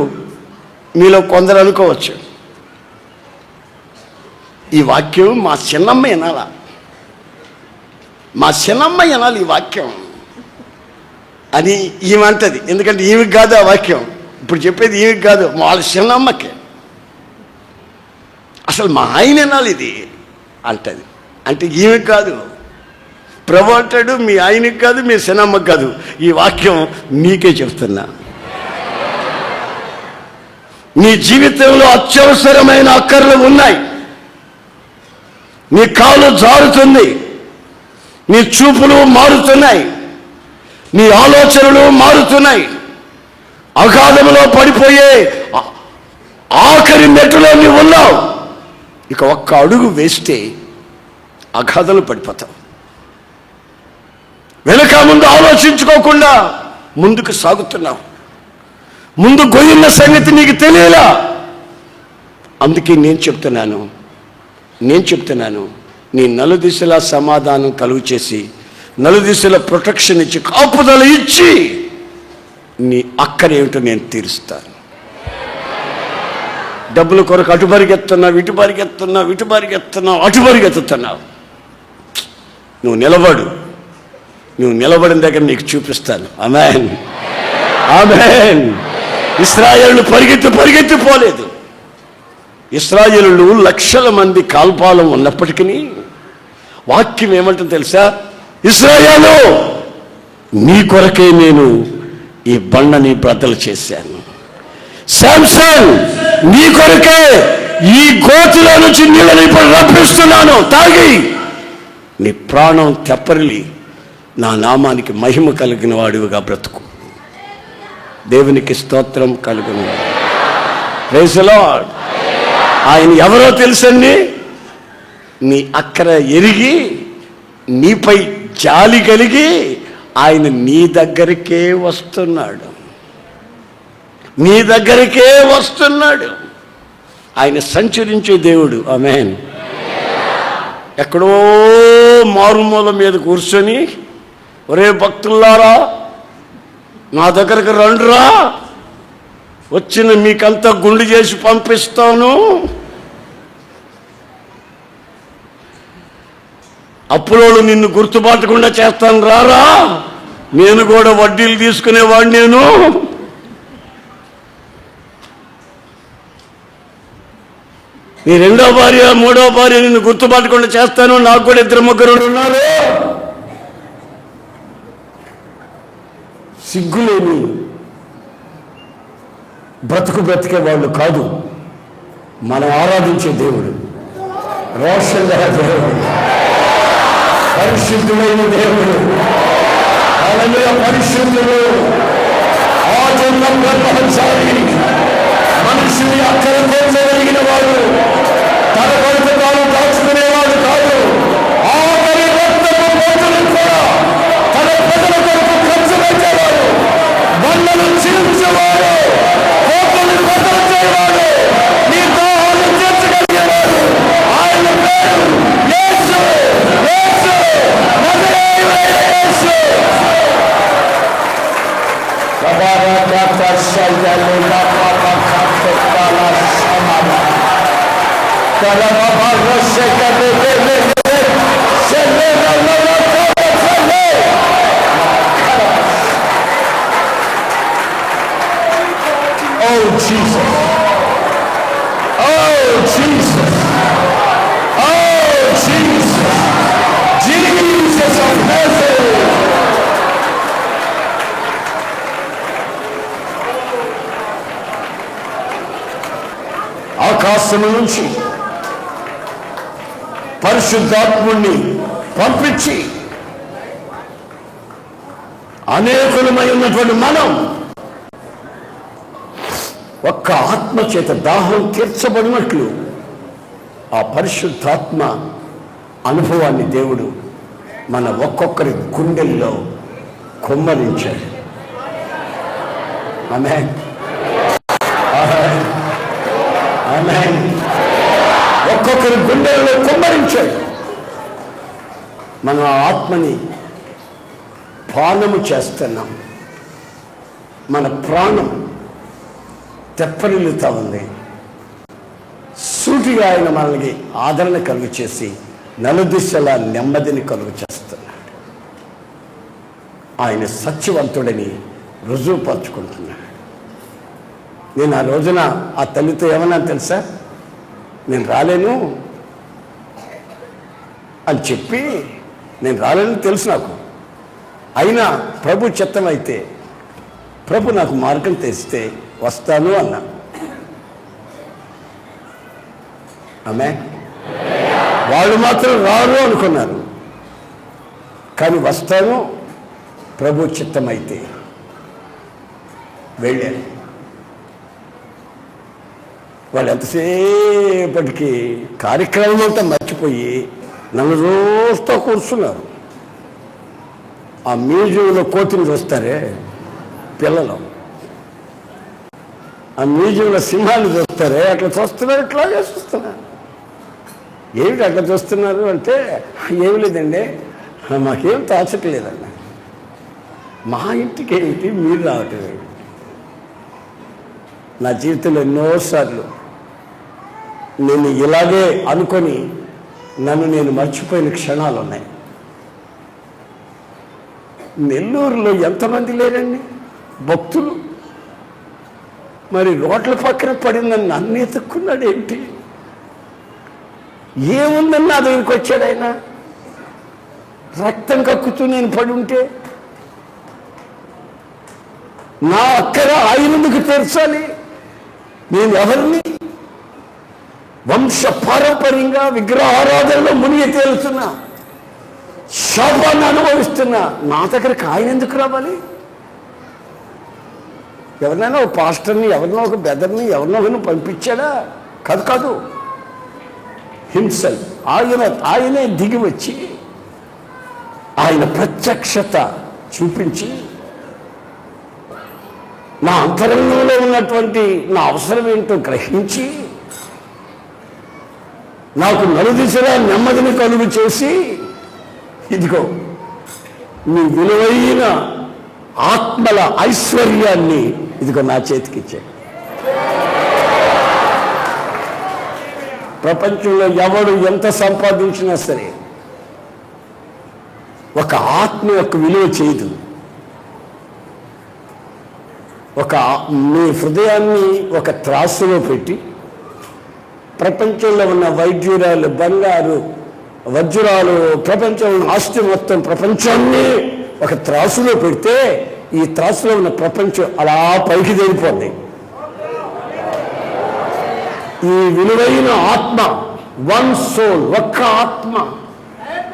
మీలో కొందరు అనుకోవచ్చు, ఈ వాక్యం మా చిన్నమ్మ వినాలా, మా చిన్నమ్మ వినాలి ఈ వాక్యం అని ఈమెంటది. ఎందుకంటే ఈమెకి కాదు ఆ వాక్యం, ఇప్పుడు చెప్పేది ఈమెకి కాదు, వాళ్ళ చిన్నమ్మకే. అసలు మా ఆయన వినాలి ఇది అంటది. అంటే ఈమెకి కాదు, ప్రభు అంటాడు మీ ఆయనకి కాదు, మీ చిన్నమ్మకి కాదు, ఈ వాక్యం నీకే చెప్తున్నా. నీ జీవితంలో అత్యవసరమైన అక్కర్లు ఉన్నాయి. నీ కాలు జారుతుంది, నీ చూపులు మారుతున్నాయి, నీ ఆలోచనలు మారుతున్నాయి. అగాధంలో పడిపోయే ఆఖరి మెట్టులో నీవు ఉన్నావు. ఇక ఒక్క అడుగు వేస్తే అగాధంలో పడిపోతావు. వెనక ముందు ఆలోచించుకోకుండా ముందుకు సాగుతున్నావు. ముందు గొయ్యున్న సంగతి నీకు తెలియలా. అందుకే నేను చెప్తున్నాను, నీ నలుదిశలా సమాధానం కలుగు చేసి, నలుదిశల ప్రొటెక్షన్ ఇచ్చి, కాపుదల ఇచ్చి, నీ అక్కరేమిటో నేను తీరుస్తాను. డబ్బుల కొరకు అటు పరిగెత్తున్నావు, ఇటు పరిగెత్తున్నావు, అటు పరిగెత్తుతున్నావు. నువ్వు నిలబడిన దగ్గర నీకు చూపిస్తాను. ఆమేన్, ఆమేన్. ఇశ్రాయేలు పరిగెత్తిపోలేదు. ఇశ్రాయేలు లక్షల మంది కాల్పాలం ఉన్నప్పటికీ వాక్యం ఏమంటుంది తెలుసా? ఇశ్రాయేలు నీ కొరకే నేను ఈ బండని బ్రద్దలు చేశాను. శాంసన్ నీ కొరకే ఈ గోతిలో నుంచి నీళ్ళని ఇప్పుడు రప్పిస్తున్నాను, తాగి నీ ప్రాణం తెప్పరిల్లి నా నామానికి మహిమ కలిగిన వాడివిగా బ్రతుకు. దేవునికి స్తోత్రం కలుగును. Praise the Lord. ఆయన ఎవరో తెలుసండి? నీ అక్కర ఎరిగి నీపై జాలి కలిగి ఆయన నీ దగ్గరికే వస్తున్నాడు. ఆయన సంచరించే దేవుడు. ఆమేన్. ఎక్కడో మారుమూల మీద కూర్చొని, ఒరే భక్తులారా నా దగ్గరకు రండిరా, వచ్చిన మీకంతా గుండు చేసి పంపిస్తాను, అప్పులోళ్ళు నిన్ను గుర్తుపట్టకుండా చేస్తాను, రారా, నేను కూడా వడ్డీలు తీసుకునేవాడు, నేను నీ రెండో భార్య మూడో భార్య నిన్ను గుర్తుపట్టకుండా చేస్తాను, నాకు కూడా 2-3 ఉన్నారు. సిగ్గులేని బ్రతికే వాళ్ళు కాదు మనం ఆరాధించే దేవుడు. రోషంగా దేవుడు, పరిశుద్ధులైన దేవుడు, అలాగే పరిశుద్ధులు, ఆజన్మ బ్రహ్మచారి, మనుషుని అక్కర కోల్చగలిగిన వాడు, తన కొరకు తాను దాచుకునేవాడు కాదు. ఆఖరి రక్తపు పోతులు కూడా తన ప్రజల కొరకు ఖర్చు పెట్టేవాడు, బండలు చీల్చేవాడు, కోతులు బదలించేవాడు, నీ దాహాన్ని తీర్చగలిగేవాడు. ఆయన పేరు యేసు, యేసు, నజరేయుడైన యేసు. Oh Jesus, oh Jesus, oh Jesus, Jesus of Nazareth. ఆకాశము నుంచి పరిశుద్ధాత్ముణ్ణి పంపించి అనేకులమై ఉన్నటువంటి మనం ఒక్క ఆత్మ చేత దాహం తీర్చబడినట్లు ఆ పరిశుద్ధాత్మ అనుభవాన్ని దేవుడు మన ఒక్కొక్కరి గుండెల్లో కుమ్మరించాడు. ఆమేన్, ఆమేన్. ఒక్కొక్కరి గుండెల్లో కుమ్మరించాడు. మనం ఆ ఆత్మని పానము చేస్తున్నాం. మన ప్రాణం తెప్పరిల్లుతా ఉంది. సూటిగా ఆయన మనకి ఆదరణ కలుగు చేసి నలుదిశలా నెమ్మదిని కలుగు చేస్తున్నాడు. ఆయన సత్యవంతుడని రుజువుపరుచుకుంటున్నాడు. నేను ఆ రోజున ఆ తల్లితో ఏమన్నా తెలుసా, నేను రాలేను అని చెప్పి, నేను రాలేను తెలుసు నాకు, అయినా ప్రభు చిత్తమైతే, ప్రభు నాకు మార్గం తెస్తే వస్తాను అన్నా. ఆమె వాళ్ళు మాత్రం రారు అనుకున్నారు, కానీ వస్తాను ప్రభు చిత్తమైతే వెళ్ళాను. వాళ్ళు ఎంతసేపటికి కార్యక్రమం అంతా మర్చిపోయి నన్ను రోజుతో కూర్చున్నారు. ఆ మ్యూజియంలో కోతిని చూస్తారే పిల్లలు, ఆ మ్యూజియంలో సింహాన్ని చూస్తారే అట్లా చూస్తున్నారు, ఇట్లాగే చూస్తున్నారు. ఏమిటి అట్లా చూస్తున్నారు అంటే, ఏమి లేదండి, మాకేం తోచట్లేదండి, మా ఇంటికి ఏమిటి మీరు రావటం ఏమిటి. నా జీవితంలో ఎన్నోసార్లు నేను ఇలాగే అనుకొని నన్ను నేను మర్చిపోయిన క్షణాలు ఉన్నాయి. నెల్లూరులో ఎంతమంది లేరండి భక్తులు, మరి రోడ్ల పక్కన పడిందని నన్ను ఎత్తుక్కున్నాడు ఏంటి, ఏముందని నా దగ్గరికి వచ్చాడు ఆయన. రక్తం కక్కుతూ నేను పడి ఉంటే నా అక్కర ఆయనకు తీర్చాలి. నేను ఎవరిని వంశ పారంపర్యంగా విగ్రహారాధనలో మునిగి తేలుతున్నా, శాపాన్ని అనుభవిస్తున్నా, నా దగ్గరికి ఆయన ఎందుకు రావాలి? ఎవరినైనా ఒక పాస్టర్ని, ఎవరినో ఒక బెదర్ని, ఎవరినో ఒకరిని పంపించాడా? కాదు కాదు, హింసల్ ఆయనే దిగి వచ్చి ఆయన ప్రత్యక్షత చూపించి నా అంతరంగంలో ఉన్నటువంటి నా అవసరం ఏంటో గ్రహించి నాకు నలుదిశలా నెమ్మదిని కలుగు చేసి, ఇదిగో నీ విలువైన ఆత్మల ఐశ్వర్యాన్ని ఇదిగో నా చేతికి ఇచ్చాడు. ప్రపంచంలో ఎవడు ఎంత సంపాదించినా సరే ఒక ఆత్మ యొక్క విలువ చేయదు. మీ హృదయాన్ని ఒక త్రాసులో పెట్టి ప్రపంచంలో ఉన్న వైద్యురాలు, బంగారు, వజ్రాలు, ప్రపంచంలో ఆస్తి మొత్తం ప్రపంచాన్ని ఒక త్రాసులో పెడితే ఈ త్రాసులో ఉన్న ప్రపంచం అలా పైకి తేలిపోద్ది. ఈ విలువైన ఆత్మ, వన్ సోల్, ఒక్క ఆత్మ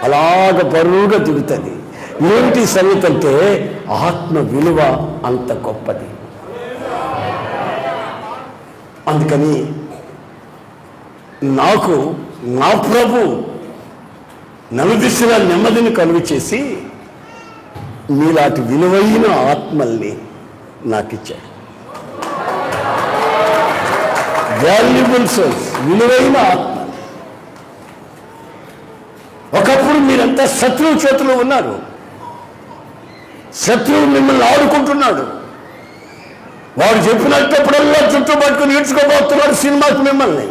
అలాగ బరువుగా దిగుతుంది. ఏంటి సంగతి అంటే ఆత్మ విలువ అంత గొప్పది. అందుకని నాకు నా ప్రభు నలుదిశగా నెమ్మదిని కలుగు చేసి మీలాంటి విలువైన ఆత్మల్ని నాకు ఇచ్చాడు. వాల్యుబుల్ సోల్స్, విలువైన ఆత్మ. ఒకప్పుడు మీరంతా శత్రువు చేతిలో ఉన్నారు. శత్రువు మిమ్మల్ని ఆడుకుంటున్నాడు. వాడు చెప్పినప్పుడల్లా చుట్టూ పట్టుకుని ఈడ్చుకోబోతున్నాడు సినిమాకి మిమ్మల్ని.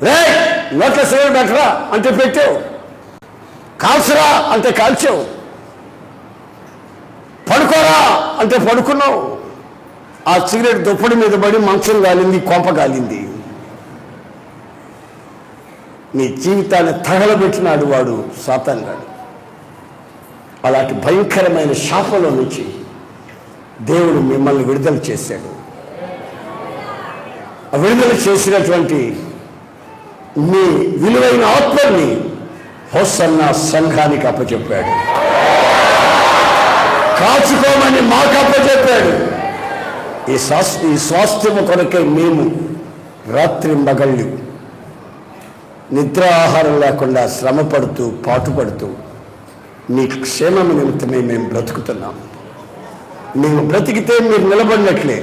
రే నోట్ల సిగరెట్ పెట్టరా అంటే పెట్టావు, కాల్చరా అంటే కాల్చావు, పడుకోరా అంటే పడుకున్నావు. ఆ సిగరెట్ దుప్పటి మీద పడి మంచం కాలింది, కొంప కాలింది. నీ జీవితాన్ని తగలబెట్టినాడు వాడు, సాతాను గాడు. అలాంటి భయంకరమైన శాపంలో నుంచి దేవుడు మిమ్మల్ని విడుదల చేశాడు. ఆ విడుదల చేసినటువంటి మీ విలువైన ఆత్మని హోసన్నా సంఘానికి అప్పచెప్పాడు. కాచుకోమని మాకు అప్పచెప్పాడు. ఈ స్వాస్థ్యము కొరకే మేము రాత్రి మగళ్ళు నిద్ర ఆహారం లేకుండా శ్రమ పడుతూ పాటుపడుతూ మీ క్షేమం నిమిత్తమే మేము బ్రతుకుతున్నాం. మేము బ్రతికితే మీరు నిలబడినట్లే,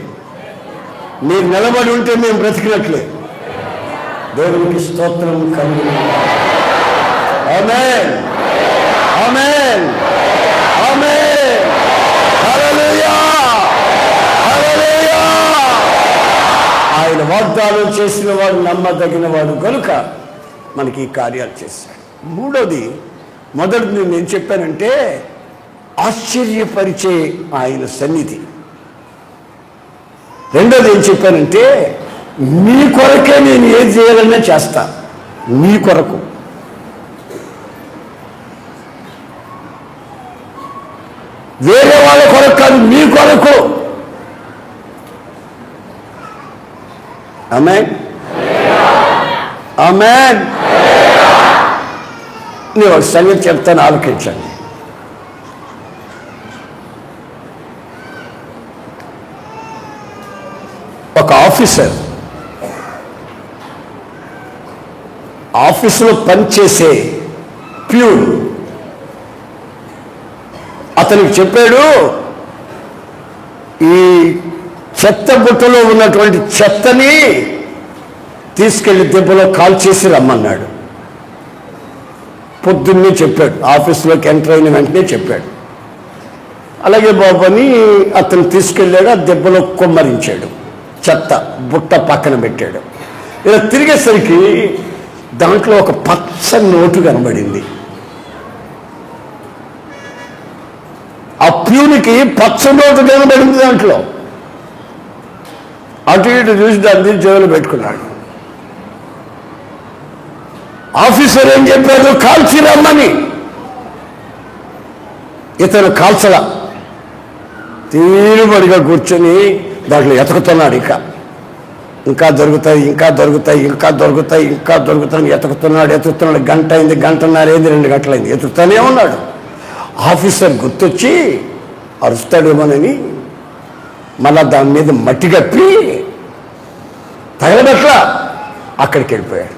మీరు నిలబడి ఉంటే మేము బ్రతికినట్లే. దేవునికి స్తోత్రం కలుగును. ఆమేన్, ఆమేన్, ఆమేన్. హల్లెలూయా, హల్లెలూయా. ఆయన వాగ్దానం చేసిన వాడు నమ్మదగిన వాడు కనుక మనకి ఈ కార్యాలు చేశాడు. మొదటిది నేను చెప్పానంటే ఆశ్చర్యపరిచే ఆయన సన్నిధి. రెండోది ఏం చెప్పానంటే మీ కొరకే నేను ఏది చేయాలన్నా చేస్తా, మీ కొరకు. వేరే వాళ్ళ కొరకు కాదు, మీ కొరకు. ఆమేన్, ఆమేన్. నేను ఒక సంగతి చెప్తాను, ఆలోచించండి. ఒక ఆఫీసర్ ఆఫీసులో పనిచేసే ప్యూన్ అతనికి చెప్పాడు, ఈ చెత్త బుట్టలో ఉన్నటువంటి చెత్తని తీసుకెళ్లి దెబ్బలో కాల్చేసి రమ్మన్నాడు. పొద్దున్నే చెప్పాడు, ఆఫీసులోకి ఎంటర్ అయిన వెంటనే చెప్పాడు. అలాగే బాబు అని అతను తీసుకెళ్ళాడు. ఆ దెబ్బలో కొమ్మరించాడు, చెత్త బుట్ట పక్కన పెట్టాడు. ఇలా తిరిగేసరికి దాంట్లో ఒక పచ్చని నోటు కనబడింది. ఆ ప్యూనికి పచ్చ నోటు కనబడింది. దాంట్లో అటు ఇటు చూసి దాన్ని జేబులో పెట్టుకున్నాడు. ఆఫీసర్ ఏం చెప్పాడు, కాల్చి రమ్మని. ఇతను కాల్చలా, తీరుబడిగా కూర్చొని దాంట్లో ఎతుకుతున్నాడు. ఇంకా దొరుకుతాయి, ఇంకా దొరుకుతాయి, ఇంకా దొరుకుతాయి, ఇంకా దొరుకుతాయి. ఎతుకుతున్నాడు. గంట అయింది, గంటన్నర అయింది, 2 గంటలైంది, ఎతుకుతానే ఉన్నాడు. ఆఫీసర్ గుర్తొచ్చి అరుస్తాడేమోనని మళ్ళా దాని మీద మట్టి కప్పి తగలబట్ల అక్కడికి వెళ్ళిపోయాడు.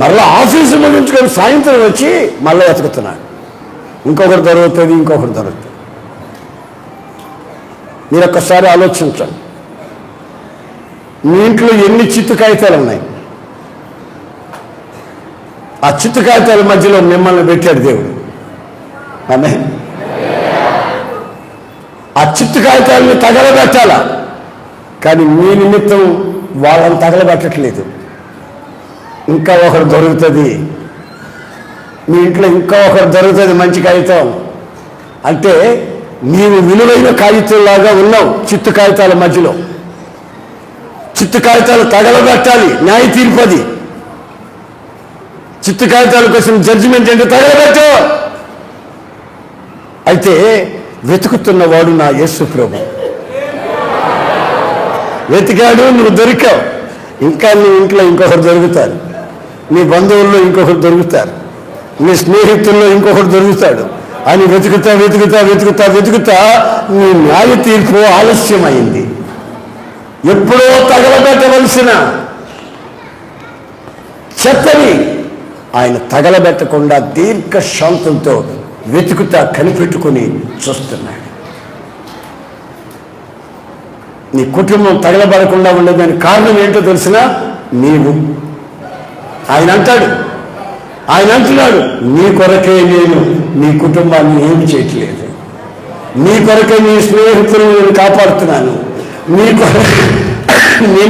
మళ్ళీ ఆఫీసు ముగించుకొని సాయంత్రం వచ్చి మళ్ళీ ఎతుకుతున్నాడు. ఇంకొకటి దొరుకుతుంది, ఇంకొకటి దొరుకుతుంది. మీరు ఒక్కసారి ఆలోచించండి, మీ ఇంట్లో ఎన్ని చిత్తు కాగితాలు ఉన్నాయి? ఆ చిత్తు కాగితాల మధ్యలో మిమ్మల్ని పెట్టాడు దేవుడు. ఆమేన్. ఆ చిత్తు కాగితాలను తగలబెట్టాలా, కానీ మీ నిమిత్తం వాళ్ళని తగలబెట్టట్లేదు. ఇంకా ఒకరు దొరుకుతుంది, మీ ఇంట్లో ఇంకా ఒకరు దొరుకుతుంది మంచి కాగితం. అంటే నీవు విలువైన కాగితంలాగా ఉన్నావు చిత్తు కాగితాల మధ్యలో. చిత్తు కాగితాలు తగలబెట్టాలి, న్యాయ తీర్పది. చిత్తు కాగితాల కోసం జడ్జిమెంట్ అంటే తగలబెట్టు. అయితే వెతుకుతున్నవాడు నా యేసు ప్రభు. వెతికాడు, నువ్వు దొరికావు. ఇంకా నీ ఇంట్లో ఇంకొకరు దొరుకుతారు, నీ బంధువుల్లో ఇంకొకరు దొరుకుతారు, నీ స్నేహితుల్లో ఇంకొకరు దొరుకుతాడు అని వెతుకుతా వెతుకుతా వెతుకుతా వెతుకుతా నీ న్యాయ తీర్పు ఆలస్యమైంది. ఎప్పుడో తగలబెట్టవలసిన చెత్తని ఆయన తగలబెట్టకుండా దీర్ఘశాంతంతో వెతుకుతా కనిపెట్టుకుని చూస్తున్నాడు. నీ కుటుంబం తగలబడకుండా ఉండేదానికి కారణం ఏంటో తెలిసినా నీవు. ఆయన అంటున్నాడు, నీ కొరకే నేను నీ కుటుంబాన్ని ఏమి చేయట్లేదు, నీ కొరకే నీ స్నేహితులను నేను కాపాడుతున్నాను, నీ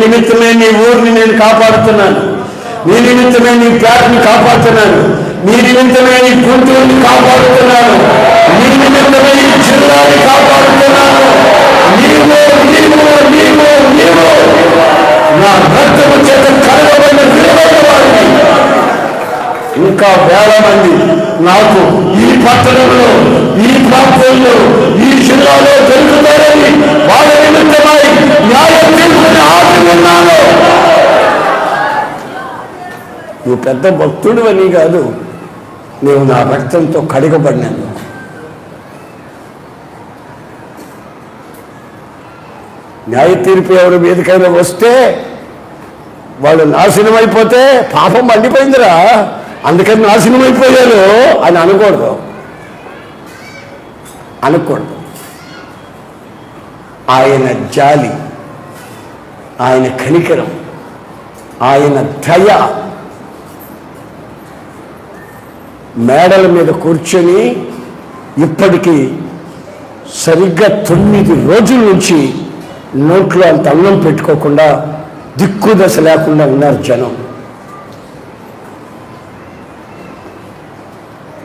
నిమిత్తమే నీ ఊరిని నేను కాపాడుతున్నాను, నీ నిమిత్తమే నీ ప్లాట్ని కాపాడుతున్నాను, నీ నిమిత్తమే నీ గుంటూరుని కాపాడుతున్నాను, నీ నిమిత్తమే నీ జిల్లాని కాపాడుతున్నాను. నీవు నా రక్తము చేత కలగబడిన విలువైన వాడిని. ఇంకా వేల మంది నాకు ఈ పట్టణంలో, ఈ ప్రాంతంలో, ఈ జిల్లాలో దొరుకుతారని వాళ్ళ నిమిత్తమై న్యాయం తీసుకుని ఆశిస్తున్నాను. నువ్వు పెద్ద భక్తుడు అని కాదు, నీవు నా రక్తంతో కడగబడినాను. న్యాయ తీర్పు ఎవరు వేదికైనా వస్తే వాళ్ళు నాశనం అయిపోతే పాపం మండిపోయిందిరా, అందుకని నాశనం అయిపోయారు అని అనకూడదు. ఆయన జాలి, ఆయన కనికరం, ఆయన దయ మేడల మీద కూర్చొని ఇప్పటికీ సరిగ్గా 9 రోజుల నుంచి నోట్లో అంత అన్నం పెట్టుకోకుండా దిక్కు దశ లేకుండా ఉన్నారు జనం.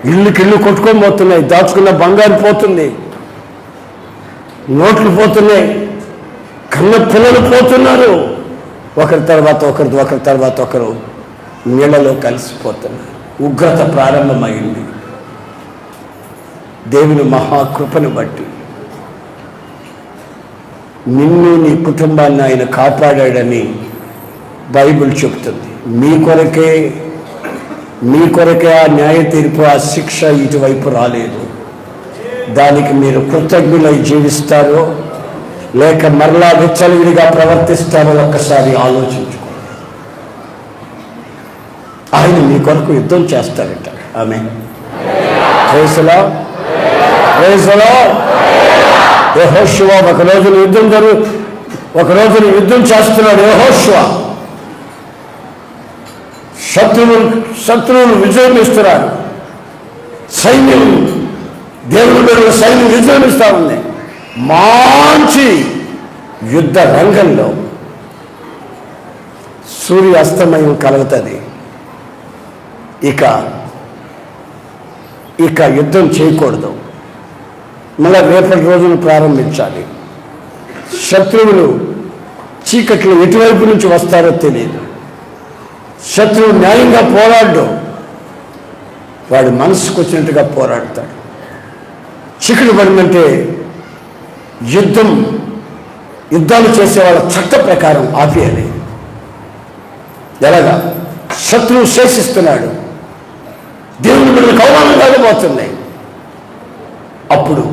ఇల్లు కొట్టుకొని పోతున్నాయి, దాచుకున్న బంగారు పోతుంది, నోట్లు పోతున్నాయి, కన్న పిల్లలు పోతున్నారు. ఒకరి తర్వాత ఒకరు నీళ్ళలో కలిసిపోతున్నారు. ఉగ్రత ప్రారంభమైంది. దేవుని మహాకృపను బట్టి నిన్ను నీ కుటుంబాన్ని ఆయన కాపాడాడని బైబిల్ చెప్తుంది. మీ కొరకే ఆ న్యాయ తీర్పు, ఆ శిక్ష ఇటువైపు రాలేదు. దానికి మీరు కృతజ్ఞులై జీవిస్తారో లేక మరలా విచ్చలవిడిగా ప్రవర్తిస్తారో ఒక్కసారి ఆలోచించుకోండి. ఆయన మీ కొరకు యుద్ధం చేస్తారట. ఆమేన్. Praise the Lord. యెహోషువ ఒక రోజున యుద్ధం చేస్తున్నాడు. యెహోషువ శత్రువులు విజయం ఇస్తున్నారు. దేవుని బిడ్డల సైన్యం విజయం ఇస్తా ఉంది. మంచి యుద్ధ రంగంలో సూర్య అస్తమయం కలుగుతుంది. ఇక యుద్ధం చేయకూడదు, మళ్ళీ రేపటి రోజున ప్రారంభించాలి. శత్రువులు చీకట్లు ఎటువైపు నుంచి వస్తారో తెలియదు. శత్రువు న్యాయంగా పోరాడు, వాడి మనసుకు వచ్చినట్టుగా పోరాడతాడు. చీకటి పడిందంటే యుద్ధాలు చేసే వాళ్ళ చట్ట ప్రకారం ఆపేయాలి. ఎలాగా? శత్రువు శేషిస్తున్నాడు, దేవుని బిడ్డలకు అవమానం కాకపోతున్నాయి. అప్పుడు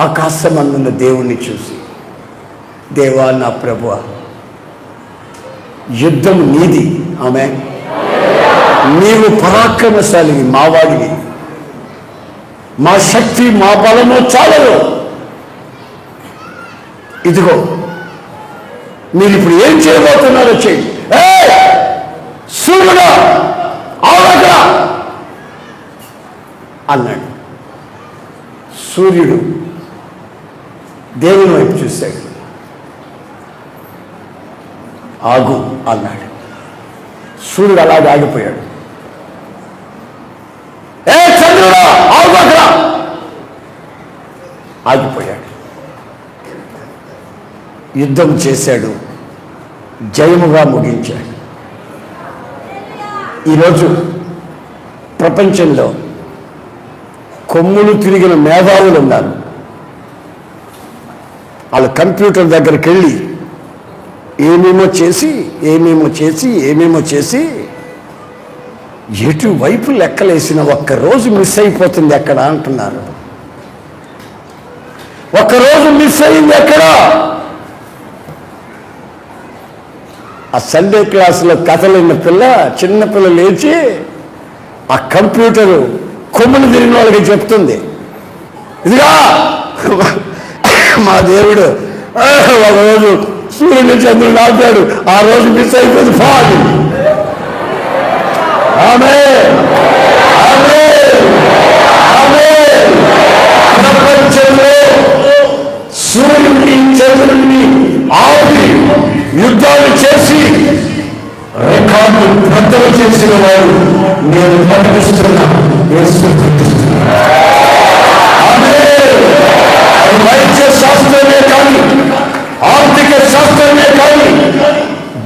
ఆకాశమందున్న దేవుణ్ణి చూసి, దేవా నా ప్రభువా, యుద్ధం నీది. ఆమేన్. నీవు పరాక్రమశాలివి, మావాడివి. మా శక్తి మా బలము చాలదు. ఇదిగో మీరు ఇప్పుడు ఏం చేయబోతున్నారో చేయండి. సూర్యుడా ఆవగా అన్నాడు. సూర్యుడు దేవుని వైపు చూశాడు. ఆగు అన్నాడు. సూర్యుడు అలాగే ఆగిపోయాడు. ఏ చంద్రుడా ఆగురా, ఆగిపోయాడు. యుద్ధం చేశాడు, జయముగా ముగించాడు. ఈరోజు ప్రపంచంలో కొమ్ములు తిరిగిన మేధావులు ఉన్నారు. వాళ్ళు కంప్యూటర్ దగ్గరికి వెళ్ళి ఏమేమో చేసి ఎటువైపు లెక్కలేసిన ఒక్కరోజు మిస్ అయిపోతుంది ఎక్కడ అంటున్నారు. ఒక్కరోజు మిస్ అయింది ఎక్కడ? ఆ సండే క్లాసులో కథలైన చిన్నపిల్ల లేచి ఆ కంప్యూటరు కొమ్ములు తిరిగిన వాళ్ళకి చెప్తుంది, ఇదిగా మా దేవుడు ఒకరోజు సూర్యుని చంద్రుడు ఆపాడు, ఆ రోజు మిస్ అయిపోయింది ఫాల్. ప్రపంచంలో సూర్యుడిని చంద్రుడిని ఆపి యుద్ధాలు చేసి రికార్డు బద్దలు చేసిన వారు నేను ప్రకటిస్తున్నా. వైద్య శాస్త్రమే కానీ, ఆర్థిక శాస్త్రమే కానీ,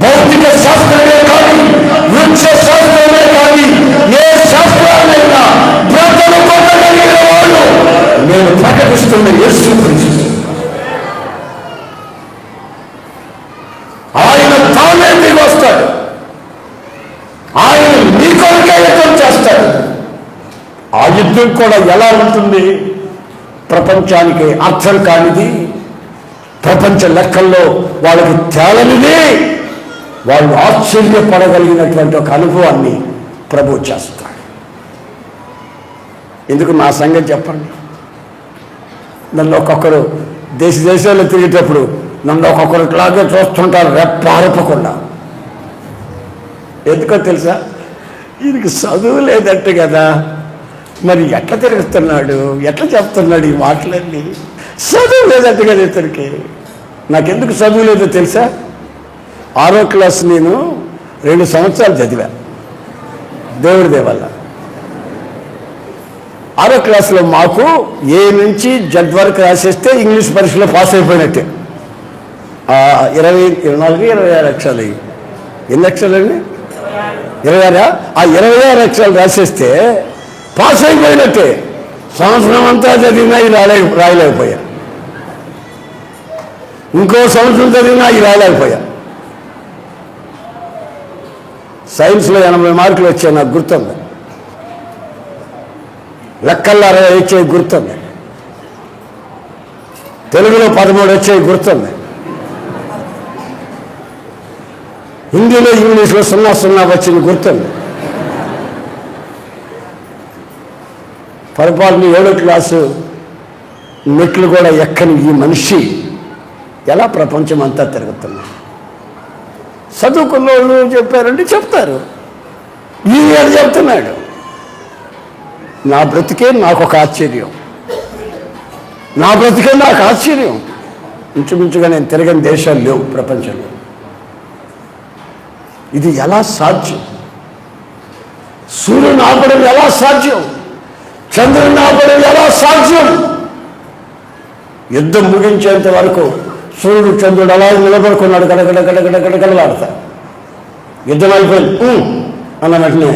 భౌతిక శాస్త్రమే కానీ, వృక్ష శాస్త్రమే కానీ, ఏ శాస్త్రాలైనా బ్రతలు పొందగలిగిన వాళ్ళు నేను ప్రకటిస్తున్న యేసు క్రీస్తు. ఆయన తానే దిగి వస్తాడు. ఆయన నీ కొరకే యుద్ధం చేస్తాడు. ఆ యుద్ధం కూడా ఎలా ఉంటుంది? ప్రపంచానికి అర్థం కానిది, ప్రపంచ లెక్కల్లో వాళ్ళకి తేలనిది, వాళ్ళు ఆశ్చర్యపడగలిగినటువంటి ఒక అనుభవాన్ని ప్రభు చేస్తాడు. ఎందుకు నా సంగతి చెప్పండి. నన్ను ఒక్కొక్కరు దేశాల్లో తిరిగేటప్పుడు నన్ను ఒక్కొక్కరు ఇట్లాగే చూస్తుంటారు రెప్పారపకుండా. ఎందుకో తెలుసా? ఈయనకి చదువు లేదంటే కదా, మరి ఎట్లా తిరుగుతున్నాడు, ఎట్లా చెప్తున్నాడు ఈ మాటలన్నీ? చదువు లేదంటే కదా ఇతనికి. నాకెందుకు చదువు లేదో తెలుసా? 6వ క్లాస్ నేను 2 సంవత్సరాలు చదివా దేవుడి దేవల్ల. 6వ క్లాసులో మాకు ఏ నుంచి జడ్ వరకు రాసేస్తే ఇంగ్లీష్ పరీక్షలో పాస్ అయిపోయినట్టే. 24 అక్షరాలు. ఎన్ని అక్షరాలండి? 26. ఆ 26 అక్షరాలు రాసేస్తే పాస్ అయిపోయినట్టే. సంవత్సరం అంతా చదివినా రాయలేకపోయా. ఇంకో సంవత్సరం చదివినా రాయలేకపోయా. సైన్స్లో 80 మార్కులు వచ్చాయి, నాకు గుర్తుంది. లెక్కల్లో 60 వచ్చాయి, గుర్తుంది. తెలుగులో 13 వచ్చాయి, గుర్తుంది. హిందీలో ఇంగ్లీష్లో 0 వచ్చింది, గుర్తుంది. పొరపాటుని 7వ క్లాసు మెట్లు కూడా ఎక్కని ఈ మనిషి ఎలా ప్రపంచం అంతా తిరుగుతున్నా. చదువుకున్న వాళ్ళు చెప్పారంటే చెప్తారు, ఈయన చెప్తున్నాడు. నా బ్రతికే నాకు ఒక ఆశ్చర్యం, నా బ్రతికే నాకు ఆశ్చర్యం. ఇంచుమించుగా నేను తిరగని దేశాలు లేవు ప్రపంచంలో. ఇది ఎలా సాధ్యం? సూర్యుని ఆపడం ఎలా సాధ్యం? చంద్రుని ఆపడం ఎలా సాధ్యం? యుద్ధం ముగించేంత వరకు సూర్యుడు చంద్రుడు అలా నిలబడుకున్నాడు, గడగడగడగడగడగడలాడతాడు. యుద్ధం అయిపోయింది అన్న వెంటనే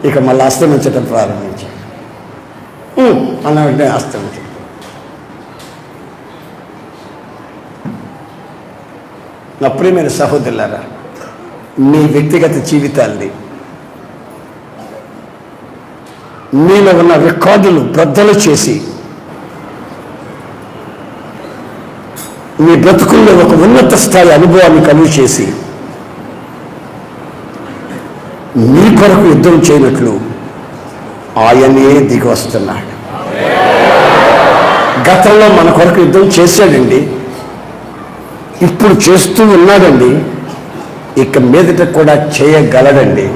ఇక మళ్ళీ అస్తమించడం ప్రారంభించాడు. అన్న వెంటనే అస్తమించడం. నా ప్రియమైన సహోదరులారా, మీ వ్యక్తిగత జీవితాల్ని, మీలో ఉన్న రికార్డులు బద్దలు చేసి మీ బ్రతుకుల్లో ఒక ఉన్నత స్థాయి అనుభవాన్ని కలుగు చేసి మీ కొరకు యుద్ధం చేయనట్లు ఆయనే దిగి వస్తున్నాడు. గతంలో మన కొరకు యుద్ధం చేశాడండి, ఇప్పుడు చేస్తూ ఉన్నాడండి, ఇక మీదట కూడా చేయగలడండి.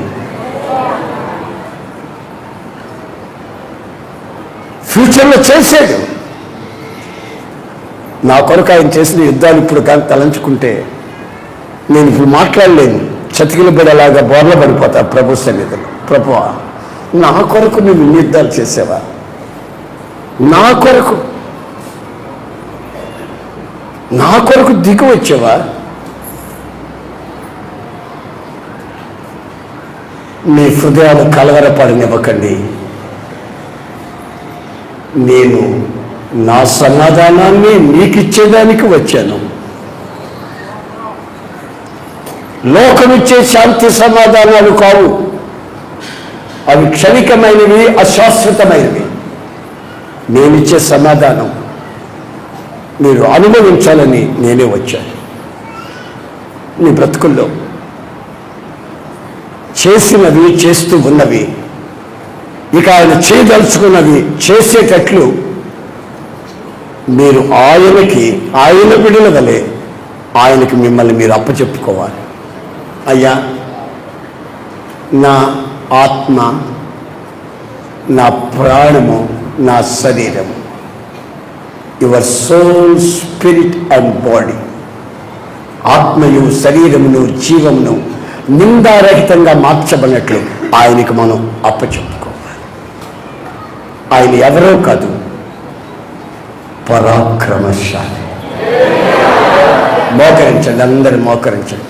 ఫ్యూచర్లో చేశాడు. నా కొరకు ఆయన చేసిన యుద్ధాలు ఇప్పుడు కానీ తలంచుకుంటే నేను ఇప్పుడు మాట్లాడలేను. చతికిల బిడలాగా బోర్ల పడిపోతా ప్రభు సన్నిధిలో. ప్రభువా, నా కొరకు నువ్వు ఇన్ని యుద్ధాలు చేసావా? నా కొరకు దిగు వచ్చావా? మీ హృదయాలు కలవరపడనివ్వకండి. నేను నా సమాధానాన్ని మీకు ఇచ్చేదానికి వచ్చాను. లోకమిచ్చే శాంతి సమాధానాలు కావు, అవి క్షణికమైనవి, అశాశ్వతమైనవి. నేనిచ్చే సమాధానం మీరు అనుభవించాలని నేనే వచ్చాను. నీ బ్రతుకుల్లో చేసినవి, చేస్తూ ఉన్నవి, ఇక ఆయన చేయదలుచుకున్నవి చేసేటట్లు మీరు ఆయన బిడ్డల వలె ఆయనకి మిమ్మల్ని మీరు అప్పచెప్పుకోవాలి. అయ్యా, నా ఆత్మ, నా ప్రాణము, నా శరీరము, your soul, spirit and body, ఆత్మయు శరీరమును జీవమును నిందారహితంగా మార్చబడినట్లు ఆయనకి మనం అప్పచెప్పుకోవాలి. ఆయన ఎవరో కాదు, పరాక్రమశాలి. మోకరించండి, అందరూ మోకరించండి.